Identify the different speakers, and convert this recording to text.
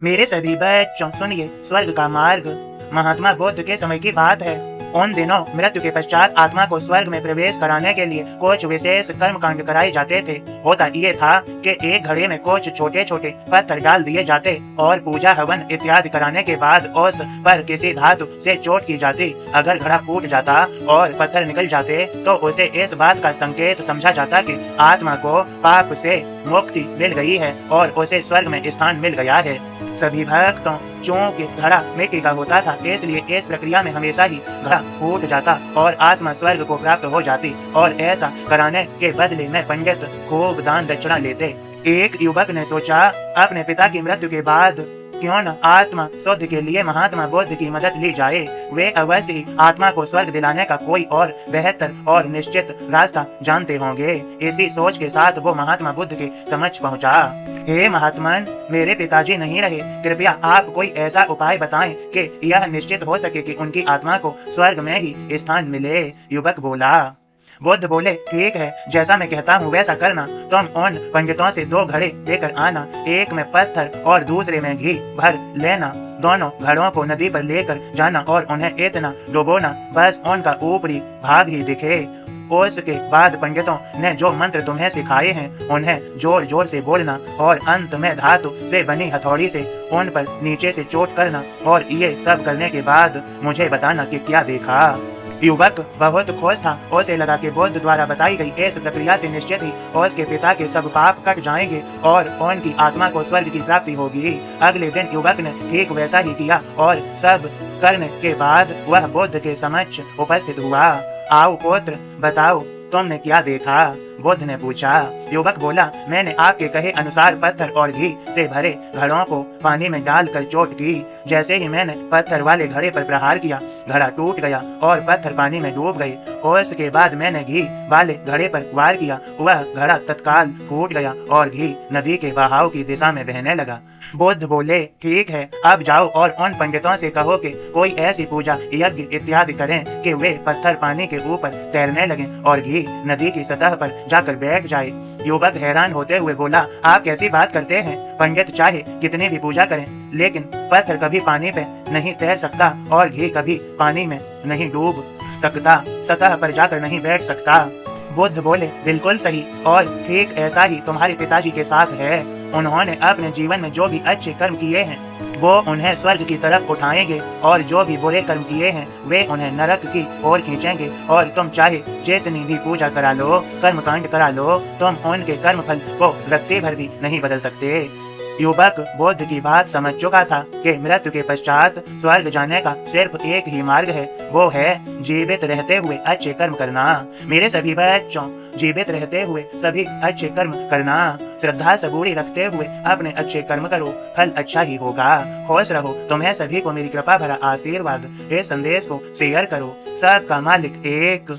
Speaker 1: मेरे सभी बच्चों सुनिए, स्वर्ग का मार्ग। महात्मा बुद्ध के समय की बात है। उन दिनों मृत्यु के पश्चात आत्मा को स्वर्ग में प्रवेश कराने के लिए कुछ विशेष कर्मकांड कराए जाते थे। होता ये था कि एक घड़े में कुछ छोटे छोटे पत्थर डाल दिए जाते और पूजा हवन इत्यादि कराने के बाद उस पर किसी धातु से चोट की जाती। अगर घड़ा फूट जाता और पत्थर निकल जाते तो उसे इस बात का संकेत समझा जाता कि आत्मा को पाप से मुक्ति मिल गई है और उसे स्वर्ग में स्थान मिल गया है। सभी भक्तों, चूंकि घड़ा मिट्टी का होता था, इसलिए इस प्रक्रिया में हमेशा ही घड़ा फूट जाता और आत्मा स्वर्ग को प्राप्त हो जाती। और ऐसा कराने के बदले में पंडित खूब दान दक्षिणा लेते। एक युवक ने सोचा, अपने पिता की मृत्यु के बाद क्यों न आत्मा शुद्ध के लिए महात्मा बुद्ध की मदद ली जाए। वे अवश्य ही आत्मा को स्वर्ग दिलाने का कोई और बेहतर और निश्चित रास्ता जानते होंगे। इसी सोच के साथ वो महात्मा बुद्ध के समक्ष पहुंचा। हे महात्मन, मेरे पिताजी नहीं रहे, कृपया आप कोई ऐसा उपाय बताएं कि यह निश्चित हो सके कि उनकी आत्मा को स्वर्ग में ही स्थान मिले। युवक बोला। बुद्ध बोले, ठीक है, जैसा मैं कहता हूँ वैसा करना। तुम उन पंडितों से 2 घड़े लेकर आना, एक में पत्थर और दूसरे में घी भर लेना। दोनों घड़ों को नदी पर लेकर जाना और उन्हें इतना डुबोना बस उनका ऊपरी भाग ही दिखे। उसके बाद पंडितों ने जो मंत्र तुम्हें सिखाए हैं उन्हें जोर जोर से बोलना और अंत में धातु से बनी हथौड़ी से उन पर नीचे से चोट करना। और ये सब करने के बाद मुझे बताना कि क्या देखा। युवक बहुत खुश था। उसे लगा कि बुद्ध द्वारा बताई गई इस प्रक्रिया से निश्चित ही उसके पिता के सब पाप कट जाएंगे और उनकी आत्मा को स्वर्ग की प्राप्ति होगी। अगले दिन युवक ने ठीक वैसा ही किया और सब करने के बाद वह बुद्ध के समक्ष उपस्थित हुआ। आओ पुत्र, बताओ तुमने क्या देखा? बुद्ध ने पूछा। युवक बोला, मैंने आपके कहे अनुसार पत्थर और घी से भरे घड़ों को पानी में डालकर चोट की। जैसे ही मैंने पत्थर वाले घड़े पर प्रहार किया, घड़ा टूट गया और पत्थर पानी में डूब गए। उसके बाद मैंने घी वाले घड़े पर वार किया, वह घड़ा तत्काल फूट गया और घी नदी के बहाव की दिशा में बहने लगा। बुद्ध बोले, ठीक है, अब जाओ और उन पंडितों से कहो कि कोई ऐसी पूजा यज्ञ इत्यादि करें कि वे पत्थर पानी के ऊपर तैरने लगें और घी नदी की सतह पर जाकर बैठ जाए। युवक हैरान होते हुए बोला, आप कैसी बात करते हैं? पंडित चाहे कितनी भी पूजा करें, लेकिन पत्थर कभी पानी पे नहीं तैर सकता और घी कभी पानी में नहीं डूब सकता, सतह पर जाकर नहीं बैठ सकता। बुद्ध बोले, बिल्कुल सही, और ठीक ऐसा ही तुम्हारे पिताजी के साथ है। उन्होंने अपने जीवन में जो भी अच्छे कर्म किए हैं वो उन्हें स्वर्ग की तरफ उठाएंगे और जो भी बुरे कर्म किए हैं वे उन्हें नरक की ओर खींचेंगे। और तुम चाहे जितनी भी पूजा करा लो, कर्मकांड करा लो, तुम उनके कर्म फल को रत्ते भर भी नहीं बदल सकते। युवक बुद्ध की बात समझ चुका था कि मृत्यु के पश्चात स्वर्ग जाने का सिर्फ एक ही मार्ग है, वो है जीवित रहते हुए अच्छे कर्म करना। मेरे सभी बच्चों, जीवित रहते हुए सभी अच्छे कर्म करना। श्रद्धा सबूरी रखते हुए अपने अच्छे कर्म करो, फल अच्छा ही होगा। खुश रहो। तुम्हें सभी को मेरी कृपा भरा आशीर्वाद। इस संदेश को शेयर करो। सबका मालिक एक।